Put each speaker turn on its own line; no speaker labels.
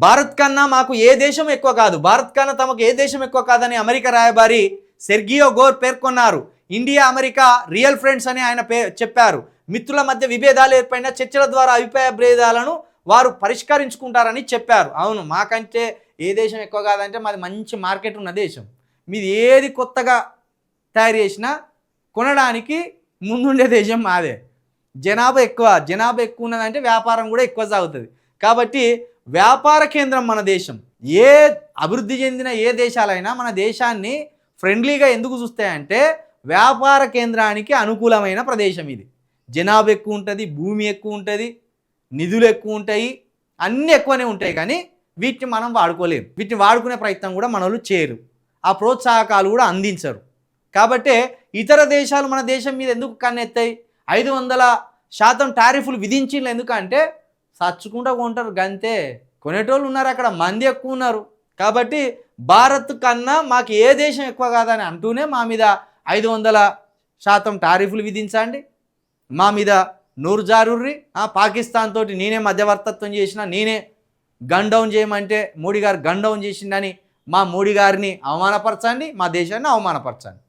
భారత్ కన్నా మాకు ఏ దేశం ఎక్కువ కాదు, భారత్ కన్నా తమకు ఏ దేశం ఎక్కువ కాదని అమెరికా రాయబారి సెర్గియో గోర్ పేర్కొన్నారు. ఇండియా అమెరికా రియల్ ఫ్రెండ్స్ అని ఆయన చెప్పారు. మిత్రుల మధ్య విభేదాలు ఏర్పడిన చర్చల ద్వారా అభిప్రాయ భేదాలను వారు పరిష్కరించుకుంటారని చెప్పారు. అవును, మాకంటే ఏ దేశం ఎక్కువ కాదంటే మాది మంచి మార్కెట్ ఉన్న దేశం. మీది ఏది కొత్తగా తయారు చేసినా కొనడానికి ముందుండే దేశం మాదే. జనాభా ఎక్కువ ఉన్నదంటే వ్యాపారం కూడా ఎక్కువ సాగుతుంది. కాబట్టి వ్యాపార కేంద్రం మన దేశం. ఏ అభివృద్ధి చెందిన ఏ దేశాలైనా మన దేశాన్ని ఫ్రెండ్లీగా ఎందుకు చూస్తాయంటే వ్యాపార కేంద్రానికి అనుకూలమైన ప్రదేశం ఇది. జనాభా ఎక్కువ ఉంటుంది, భూమి ఎక్కువ ఉంటుంది, నిధులు ఎక్కువ ఉంటాయి, అన్నీ ఎక్కువనే ఉంటాయి. కానీ వీటిని మనం వాడుకోలేము. వీటిని వాడుకునే ప్రయత్నం కూడా మన వాళ్ళు చేయరు, ఆ ప్రోత్సాహకాలు కూడా అందించరు. కాబట్టి ఇతర దేశాలు మన దేశం మీద ఎందుకు కన్నెత్తాయి? 500% టారిఫ్లు విధించిండ్రు. ఎందుకంటే సచ్చుకుంటూ కొంటారు గంతే. కొనేటోళ్ళు ఉన్నారు, అక్కడ మంది ఎక్కువ ఉన్నారు. కాబట్టి భారత్ కన్నా మాకు ఏ దేశం ఎక్కువ కాదని అంటూనే మా మీద 500% టారిఫ్లు విధించండి, మా మీద నూరు జారుర్రి. పాకిస్తాన్ తోటి నేనే మధ్యవర్తత్వం చేసిన, నేనే గన్ డౌన్ చేయమంటే మోడీ గారు గన్ డౌన్ చేసిండని మా మోడీ గారిని అవమానపరచండి, మా దేశాన్ని అవమానపరచండి.